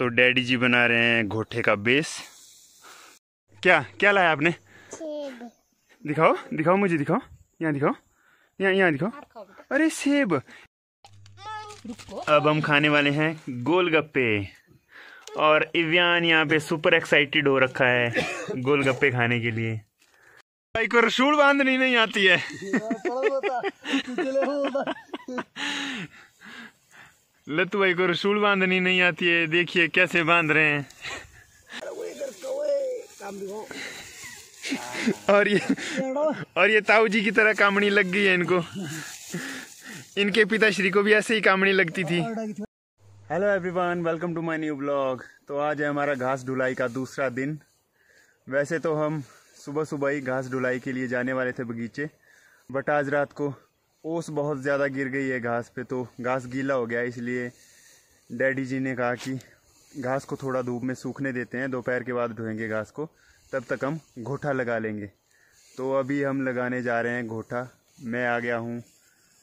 तो डैडी जी बना रहे हैं घोटे का बेस। क्या क्या लाया आपने? सेब। दिखाओ दिखाओ, मुझे दिखाओ, यहाँ दिखाओ, यहाँ दिखाओ। अरे सेब। अब हम खाने वाले हैं गोलगप्पे और इव्यान यहाँ पे सुपर एक्साइटेड हो रखा है गोलगप्पे खाने के लिए। भाई को रसूल बांधनी नहीं आती है। लत्तू भाई को रसूल बांधनी नहीं आती है, देखिए कैसे बांध रहे हैं। और ये ताऊ जी की तरह कामड़ी लग गई है इनको। इनके पिताश्री को भी ऐसे ही कामड़ी लगती थी। Hello everyone, welcome to my new blog. तो आज है हमारा घास ढुलाई का दूसरा दिन। वैसे तो हम सुबह सुबह ही घास ढुलाई के लिए जाने वाले थे बगीचे, बट आज रात को ओस बहुत ज़्यादा गिर गई है घास पे, तो घास गीला हो गया। इसलिए डैडी जी ने कहा कि घास को थोड़ा धूप में सूखने देते हैं, दोपहर के बाद ढोएंगे घास को, तब तक हम घोटा लगा लेंगे। तो अभी हम लगाने जा रहे हैं घोटा। मैं आ गया हूँ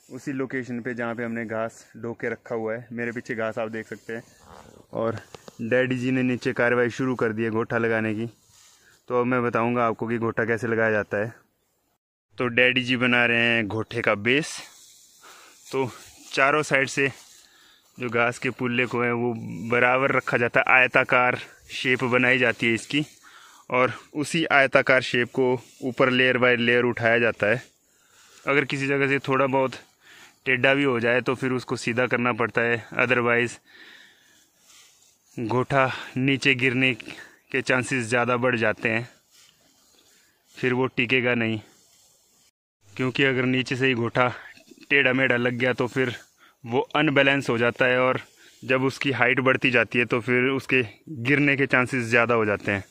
उसी लोकेशन पे जहाँ पे हमने घास ढो के रखा हुआ है। मेरे पीछे घास आप देख सकते हैं। और डैडी जी ने नीचे कार्रवाई शुरू कर दी है घोटा लगाने की। तो अब मैं बताऊँगा आपको कि घोटा कैसे लगाया जाता है। तो डैडी जी बना रहे हैं घोटे का बेस। तो चारों साइड से जो घास के पुल्ले को है वो बराबर रखा जाता है, आयताकार शेप बनाई जाती है इसकी, और उसी आयताकार शेप को ऊपर लेयर बाय लेयर उठाया जाता है। अगर किसी जगह से थोड़ा बहुत टेढ़ा भी हो जाए तो फिर उसको सीधा करना पड़ता है, अदरवाइज़ घोटा नीचे गिरने के चांसेस ज़्यादा बढ़ जाते हैं, फिर वो टिकेगा नहीं। क्योंकि अगर नीचे से ही घोटा टेढ़ा मेढ़ा लग गया तो फिर वो अनबैलेंस हो जाता है, और जब उसकी हाइट बढ़ती जाती है तो फिर उसके गिरने के चांसेस ज़्यादा हो जाते हैं।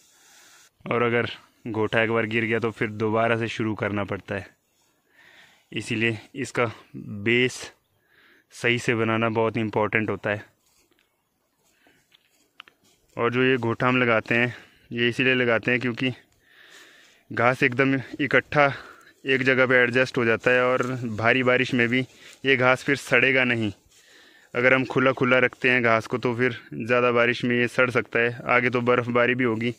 और अगर घोटा एक बार गिर गया तो फिर दोबारा से शुरू करना पड़ता है। इसीलिए इसका बेस सही से बनाना बहुत इम्पोर्टेंट होता है। और जो ये घोटा हम लगाते हैं ये इसीलिए लगाते हैं क्योंकि घास एकदम इकट्ठा एक जगह पे एडजस्ट हो जाता है, और भारी बारिश में भी ये घास फिर सड़ेगा नहीं। अगर हम खुला खुला रखते हैं घास को तो फिर ज़्यादा बारिश में ये सड़ सकता है। आगे तो बर्फ़बारी भी होगी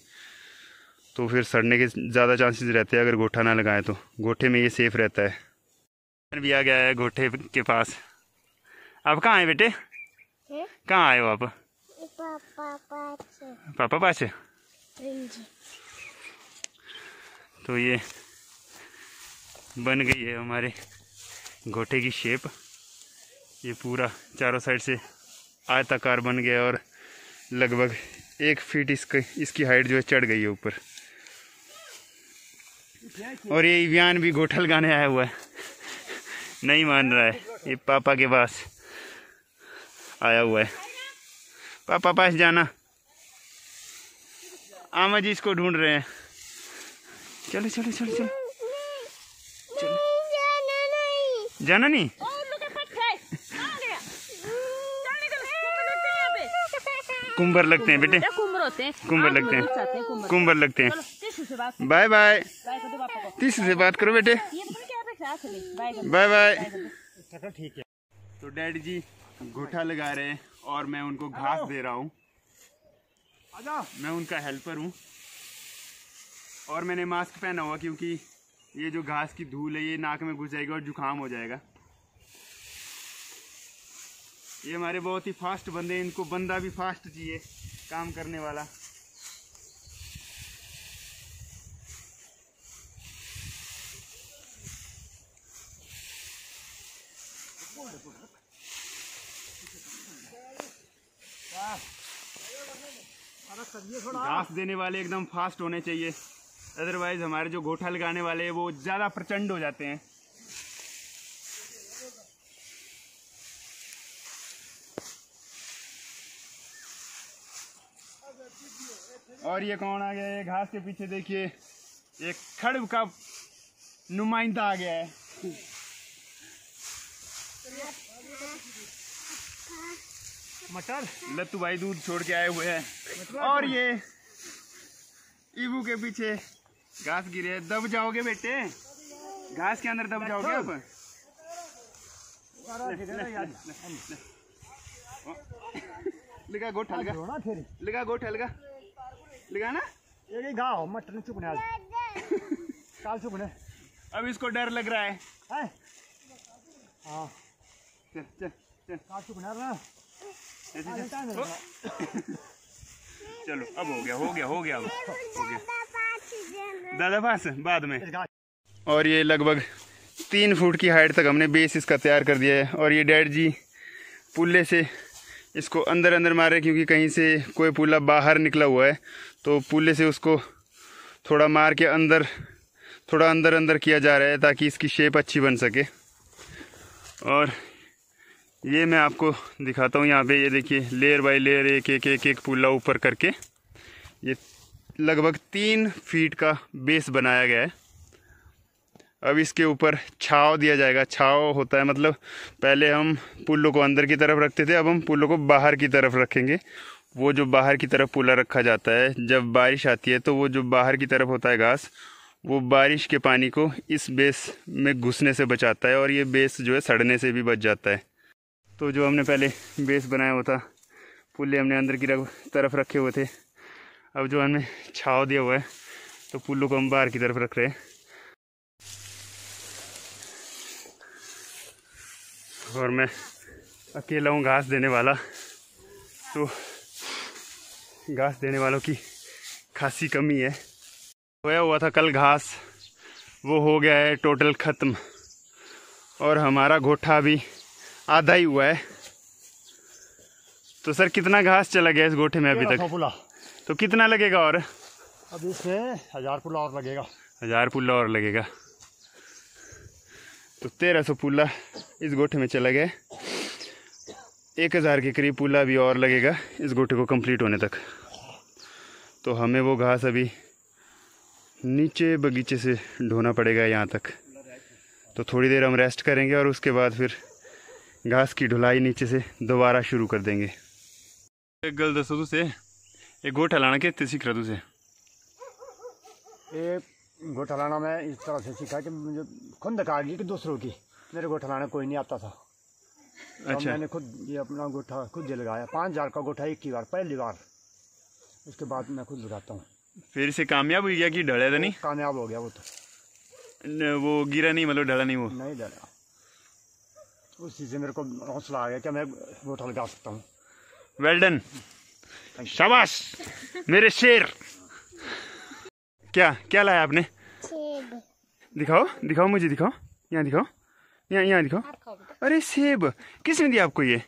तो फिर सड़ने के ज़्यादा चांसेस रहते हैं अगर घोटा ना लगाएं तो। घोटे में ये सेफ़ रहता है। भी आ गया है घोटे के पास। आप कहाँ आए बेटे? कहाँ आए हो आप? पापा पास। तो ये बन गई है हमारे घोटे की शेप। ये पूरा चारों साइड से आयताकार बन गया और लगभग 1 फीट इसकी हाइट जो है चढ़ गई है ऊपर। और ये इव्यान भी घोटा लगाने आया हुआ है, नहीं मान रहा है। ये पापा के पास आया हुआ है। पापा पास जाना। आमा जी इसको ढूंढ रहे हैं। चलो चलो चलो चलो चलो। जाना नहीं। कुंबर लगते हैं बेटे, कुंबर लगते हैं, कुंबर लगते हैं। Bye bye. तीसरे से बात करो बेटे। Bye bye. ठीक है। तो डैडी जी घोटा लगा रहे हैं और मैं उनको घास दे रहा हूँ। मैं उनका हेल्पर हूँ और मैंने मास्क पहना हुआ क्योंकि ये जो घास की धूल है ये नाक में घुस जाएगी और जुकाम हो जाएगा। ये हमारे बहुत ही फास्ट बंदे हैं, इनको बंदा भी फास्ट चाहिए काम करने वाला। घास देने वाले एकदम फास्ट होने चाहिए, अदरवाइज हमारे जो घोटा लगाने वाले हैं वो ज़्यादा प्रचंड हो जाते हैं। और ये कौन आ गया है? घास के पीछे देखिए एक खड़ब का नुमाइंदा आ गया है। मटर लत्तू भाई दूध छोड़ के आए हुए हैं। और ये ईबू के पीछे घास गिरे है। दब जाओगे बेटे, घास के अंदर दब जाओगे आप। लगा गोठा लगा लगा गोठा लगा ना ये गाँव मटन चुकने आज काल चुकने। अब इसको डर लग रहा है। हाँ चल चल चल काल चुकने ना चलो अब हो गया अब दादा पास बाद में। और ये लगभग 3 फुट की हाइट तक हमने बेस इसका तैयार कर दिया है। और ये डैड जी पुल्ले से इसको अंदर अंदर मार रहे, क्योंकि कहीं से कोई पुल्ला बाहर निकला हुआ है, तो पुल्ले से उसको थोड़ा मार के अंदर थोड़ा अंदर किया जा रहा है ताकि इसकी शेप अच्छी बन सके। और ये मैं आपको दिखाता हूँ यहाँ पे, ये देखिए लेयर बाय लेयर एक पुल्ला ऊपर करके ये लगभग 3 फीट का बेस बनाया गया है। अब इसके ऊपर छाव दिया जाएगा। छाव होता है मतलब पहले हम पुल्लों को अंदर की तरफ रखते थे, अब हम पुल्लों को बाहर की तरफ रखेंगे। वो जो बाहर की तरफ पुल्ला रखा जाता है, जब बारिश आती है तो वो जो बाहर की तरफ होता है घास, वो बारिश के पानी को इस बेस में घुसने से बचाता है और ये बेस जो है सड़ने से भी बच जाता है। तो जो हमने पहले बेस बनाया हुआ था, पुल्ले हमने अंदर की तरफ रखे हुए थे, अब जो हमने छाव दिया हुआ है तो पुल्लों को हम बाहर की तरफ रख रहे हैं। और मैं अकेला हूँ घास देने वाला, तो घास देने वालों की खासी कमी है। बोया हुआ था कल घास, वो हो गया है टोटल ख़त्म और हमारा गोठा भी आधा ही हुआ है। तो सर कितना घास चला गया इस गोठे में अभी तक? तो कितना लगेगा? और अभी इसमें 1000 पुल्ला और लगेगा। 1000 पुल्ला और लगेगा, तो 1300 पुल्ला इस गोठे में चला गया। 1000 के करीब पुल्ला भी और लगेगा इस गोठे को कंप्लीट होने तक। तो हमें वो घास अभी नीचे बगीचे से ढोना पड़ेगा यहाँ तक। तो थोड़ी देर हम रेस्ट करेंगे और उसके बाद फिर घास की ढुलाई नीचे से दोबारा शुरू कर देंगे। एक गल दसो तुसे, एक गोठा लाना कितने सीख रहा तुझे? एक गोठा लाना मैं इस तरह से सीखा कि मुझे खुद आ गई कि दूसरों की, मेरे गोठा लाना कोई नहीं आता था। अच्छा। मैंने खुद ये अपना गोठा खुद लगाया। 5000 का गोठा एक ही बार, पहली बार। उसके बाद मैं खुद लगाता हूँ। फिर से कामयाब हो गया कि ढला था? नहीं कामयाब हो गया वो तो। वो गिरा नहीं, मतलब ढला नहीं? वो नहीं ढला। उसी से मेरे को हौसला आ गया कि मैं गोठा लगा सकता हूँ। वेल डन, शाबाश मेरे शेर। क्या क्या लाया आपने? सेब। दिखाओ मुझे, दिखाओ, यहाँ दिखाओ, यहाँ दिखाओ। अरे सेब किसने दिया आपको ये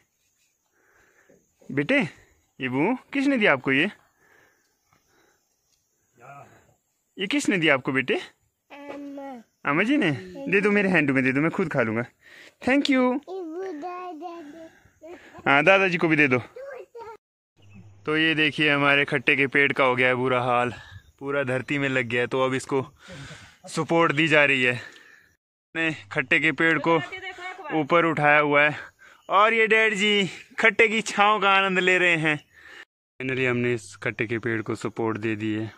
बेटे? ये वो किसने दिया आपको ये किसने दिया आपको बेटे? अम्मा जी ने। दे दो मेरे हैंड में, दे दो, मैं खुद खा लूँगा। Thank you. हाँ दादाजी को भी दे दो। तो ये देखिए हमारे खट्टे के पेड़ का हो गया है बुरा हाल, पूरा धरती में लग गया है। तो अब इसको सपोर्ट दी जा रही है। ने खट्टे के पेड़ को ऊपर उठाया हुआ है और ये डैड जी खट्टे की छांव का आनंद ले रहे हैं। फाइनली हमने इस खट्टे के पेड़ को सपोर्ट दे दी है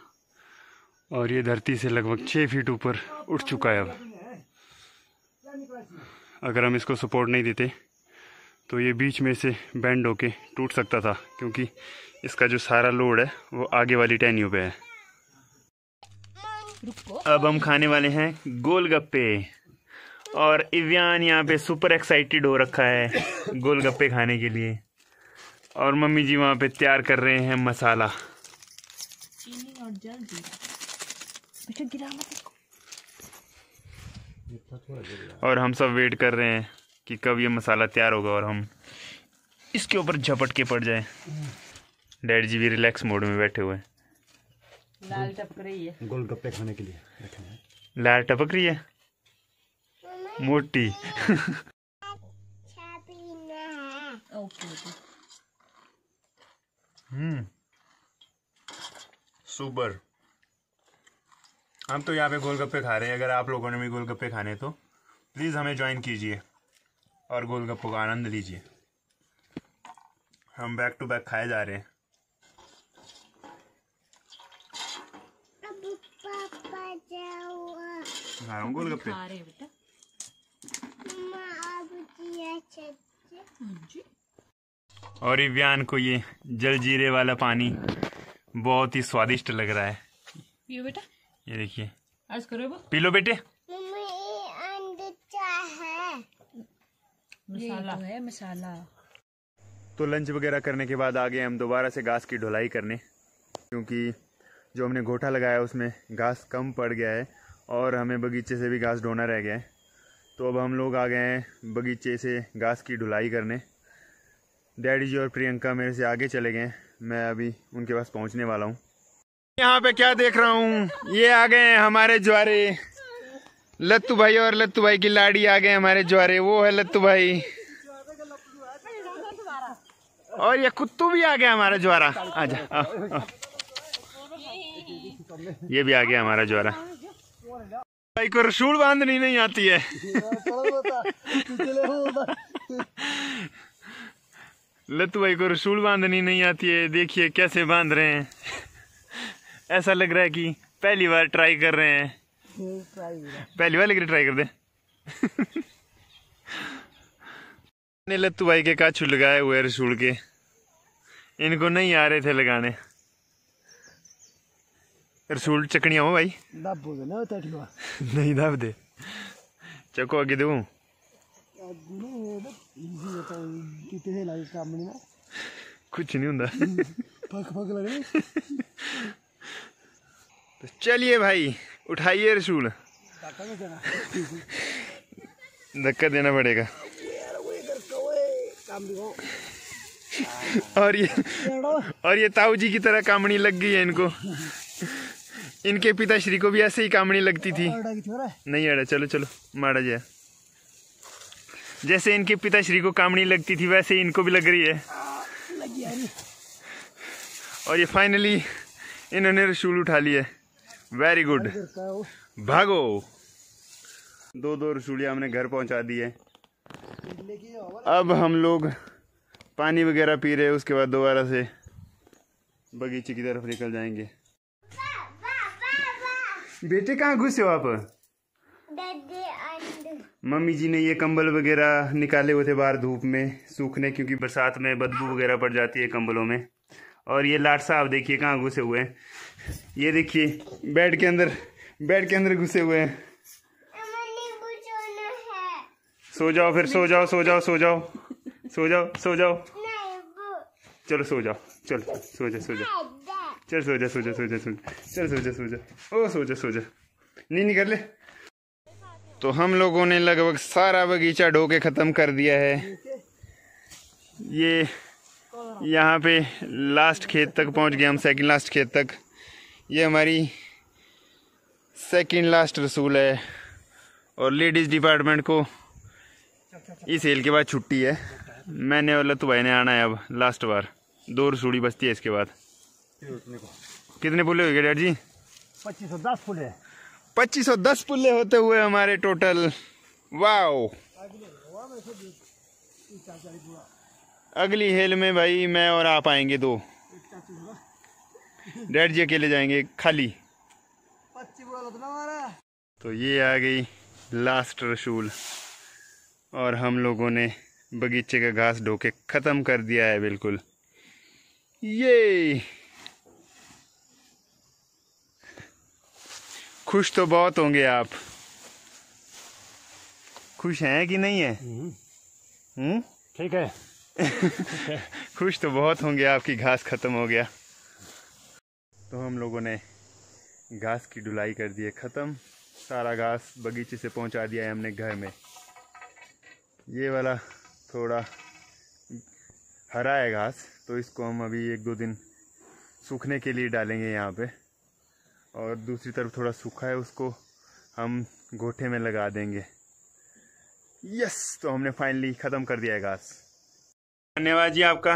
और ये धरती से लगभग 6 फीट ऊपर उठ चुका है। अब अगर हम इसको सपोर्ट नहीं देते तो ये बीच में से बेंड होके टूट सकता था, क्योंकि इसका जो सारा लोड है वो आगे वाली टहनियों पे है। अब हम खाने वाले हैं गोलगप्पे और इव्यान यहाँ पे सुपर एक्साइटेड हो रखा है गोलगप्पे खाने के लिए। और मम्मी जी वहाँ पे तैयार कर रहे हैं मसाला। और हम सब वेट कर रहे हैं कि कब ये मसाला तैयार होगा और हम इसके ऊपर झपट के पड़ जाए। डैड जी भी रिलैक्स मोड में बैठे हुए हैं। लाल टपक रही है गोलगप्पे खाने के लिए बैठे हैं। लाल टपक रही है मोटी। सुपर। हम तो यहाँ पे गोलगप्पे खा रहे हैं। अगर आप लोगों ने भी गोलगप्पे खाने तो प्लीज़ हमें ज्वाइन कीजिए और गोलगप्पों का आनंद लीजिए। हम बैक टू बैक खाए जा रहे हैं। खा रहा हूँ गोलगप्पे। और इव्यान को ये जलजीरे वाला पानी बहुत ही स्वादिष्ट लग रहा है। पियो बेटा, ये देखिए, आज करो पी लो बेटे। मसाला है, मसाला। तो लंच वगैरह करने के बाद आ गए हम दोबारा से घास की ढुलाई करने, क्योंकि जो हमने गोटा लगाया उसमें घास कम पड़ गया है और हमें बगीचे से भी घास ढोना रह गया है। तो अब हम लोग आ गए हैं बगीचे से घास की ढुलाई करने। डैडी जी और प्रियंका मेरे से आगे चले गए, मैं अभी उनके पास पहुंचने वाला हूं। यहाँ पे क्या देख रहा हूँ, ये आ गए हैं हमारे ज्वारे, लत्तू भाई और लत्तू भाई की लाड़ी आ गए हमारे ज्वारे। वो है लत्तू भाई और ये कुत्तू भी आ गया हमारा ज्वारा। आजा आ। ये भी आ गया हमारा ज्वारा। भाई को रसूल बांधनी नहीं आती है। लत्तू भाई को रसूल बांधनी नहीं आती है, देखिए कैसे बांध रहे हैं। ऐसा लग रहा है कि पहली बार ट्राई कर रहे हैं। पहली बार लेकर ट्राई कर दे। ने लत्तू भाई के काछू लगाए हुए रसूल के, इनको नहीं आ रहे थे लगाने। रसूल चकनिया हो भाई, नहीं दाब दे। चको आगे दू कुछ नहीं होता। तो चलिए भाई, उठाइए रसूल। धक्का देना पड़ेगा। और ये ताऊ जी की तरह कामड़ी लग गई है इनको। इनके पिताश्री को भी ऐसे ही कामड़ी लगती थी। नहीं अड़ा, चलो चलो माड़ा जाए। जैसे इनके पिताश्री को कामड़ी लगती थी वैसे ही इनको भी लग रही है। और ये फाइनली इन्होंने रसूल उठा लिया। वेरी गुड, भागो। दो रसूलियाँ हमने घर पहुंचा दी है। अब हम लोग पानी वगैरह पी रहे हैं, उसके बाद दोबारा से बगीचे की तरफ निकल जाएंगे। बेटे कहाँ घुसे हो आप? मम्मी जी ने ये कंबल वगैरह निकाले हुए थे बाहर धूप में सूखने, क्योंकि बरसात में बदबू वगैरह पड़ जाती है कंबलों में। और ये लाट साहब देखिए कहाँ घुसे हुए हैं। ये देखिए बेड के अंदर घुसे हुए हैं। सो जाओ फिर, सो जाओ सो जाओ सो जाओ सो जाओ सो जाओ। चलो सो जाओ, चलो सो जा सो जा, चल सो जा सो जा सो जा सो जा, चल सो जा सो जा, ओ सो जा सो जा, नींद कर ले। तो हम लोगों ने लगभग सारा बगीचा ढो के ख़त्म कर दिया है। ये यहाँ पे लास्ट खेत तक पहुँच गए हम, सेकंड लास्ट खेत तक। ये हमारी सेकंड लास्ट रसूल है और लेडीज़ डिपार्टमेंट को इस हेल के बाद छुट्टी है। मैंने और लत्तू भाई ने आना है अब लास्ट बार। 2 रसूली बचती है इसके बाद। कितने पुल्ले हो गए डैड जी? 2510 पुल्ले। 2510 पुल्ले होते हुए हमारे टोटल। वाओ, अगली हेल में भाई मैं और आप आएंगे 2। डैड जी अकेले जाएंगे खाली। तो ये आ गई लास्ट रसूल और हम लोगों ने बगीचे का घास ढो के ख़त्म कर दिया है बिल्कुल। ये खुश तो बहुत होंगे आप। खुश हैं कि नहीं है? ठीक है। खुश तो बहुत होंगे, आपकी घास ख़त्म हो गया। तो हम लोगों ने घास की ढुलाई कर दी है ख़त्म। सारा घास बगीचे से पहुंचा दिया है हमने घर में। ये वाला थोड़ा हरा है घास, तो इसको हम अभी 1-2 दिन सूखने के लिए डालेंगे यहाँ पे। और दूसरी तरफ थोड़ा सूखा है, उसको हम गोठे में लगा देंगे। यस, तो हमने फाइनली ख़त्म कर दिया है घास। धन्यवाद जी आपका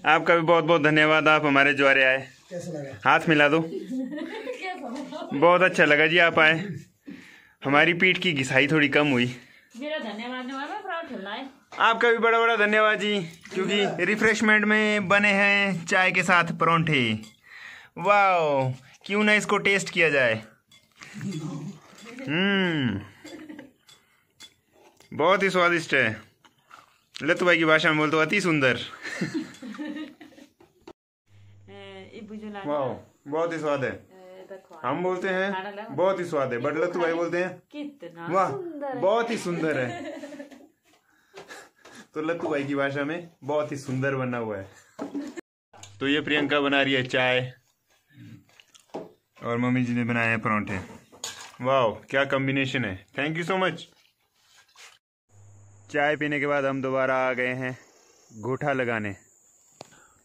भी बहुत बहुत धन्यवाद। आप हमारे ज्वारे आए। कैसा लगा? हाथ मिला दो। बहुत अच्छा लगा जी आप आए। हमारी पीठ की घिसाई थोड़ी कम हुई। मेरा धन्यवाद है। आपका भी बड़ा बड़ा धन्यवाद जी, क्योंकि रिफ्रेशमेंट में बने हैं चाय के साथ परोंठे। वाओ, क्यों ना इसको टेस्ट किया जाए। बहुत ही स्वादिष्ट है। लत्तू भाई की भाषा में बोलते अति सुंदर। वाह बहुत ही स्वाद है। हम बोलते हैं बहुत ही स्वाद है, बट लत्तू भाई बोलते हैं कितना वाह सुंदर है। बहुत ही सुंदर है। तो लत्तू भाई की भाषा में बहुत ही सुंदर बना हुआ है। तो ये प्रियंका बना रही है चाय और मम्मी जी ने बनाए हैं परांठे। वाह क्या कॉम्बिनेशन है। Thank you so much. चाय पीने के बाद हम दोबारा आ गए हैं गोठा लगाने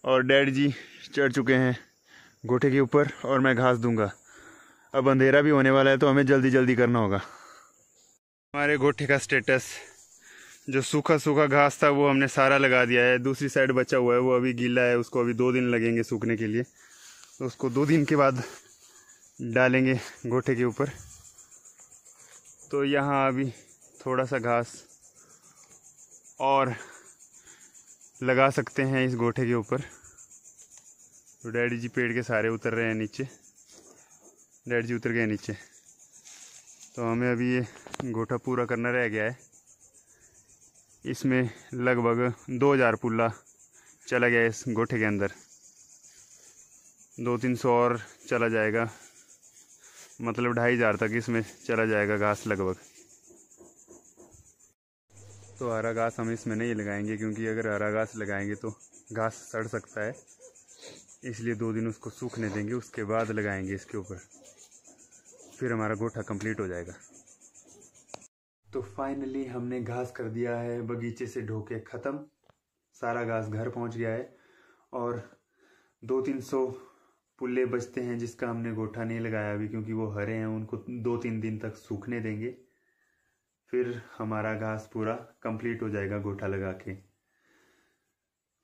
और डैड जी चढ़ चुके हैं गोठे के ऊपर और मैं घास दूंगा। अब अंधेरा भी होने वाला है तो हमें जल्दी जल्दी करना होगा। हमारे गोठे का स्टेटस, जो सूखा सूखा घास था वो हमने सारा लगा दिया है। दूसरी साइड बचा हुआ है वो अभी गीला है, उसको अभी 2 दिन लगेंगे सूखने के लिए, तो उसको 2 दिन के बाद डालेंगे गोठे के ऊपर। तो यहाँ अभी थोड़ा सा घास और लगा सकते हैं इस गोठे के ऊपर। तो डैडी जी पेड़ के सारे उतर रहे हैं नीचे, डैडी जी उतर गए नीचे। तो हमें अभी ये गोठा पूरा करना रह गया है। इसमें लगभग 2000 पुल्ला चला गया है इस गोठे के अंदर। 200-300 और चला जाएगा, मतलब 2500 तक इसमें चला जाएगा घास लगभग। तो हरा घास हम इसमें नहीं लगाएंगे क्योंकि अगर हरा घास लगाएंगे तो घास सड़ सकता है, इसलिए 2 दिन उसको सूखने देंगे, उसके बाद लगाएंगे इसके ऊपर, फिर हमारा गोठा कंप्लीट हो जाएगा। तो फाइनली हमने घास कर दिया है बगीचे से ढो के ख़त्म। सारा घास घर पहुंच गया है और 200-300 पुल्ले बचते हैं जिसका हमने गोठा नहीं लगाया अभी क्योंकि वो हरे हैं। उनको 2-3 दिन तक सूखने देंगे, फिर हमारा घास पूरा कंप्लीट हो जाएगा गोठा लगा के।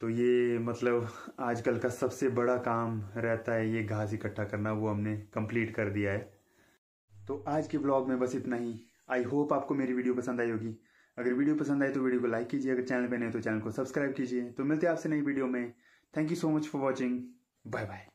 तो ये मतलब आजकल का सबसे बड़ा काम रहता है ये घास इकट्ठा करना, वो हमने कंप्लीट कर दिया है। तो आज के ब्लॉग में बस इतना ही। आई होप आपको मेरी वीडियो पसंद आई होगी। अगर वीडियो पसंद आए तो वीडियो को लाइक कीजिए, अगर चैनल पे नए तो चैनल को सब्सक्राइब कीजिए। तो मिलते हैं आपसे नई वीडियो में। Thank you so much for watching. Bye bye.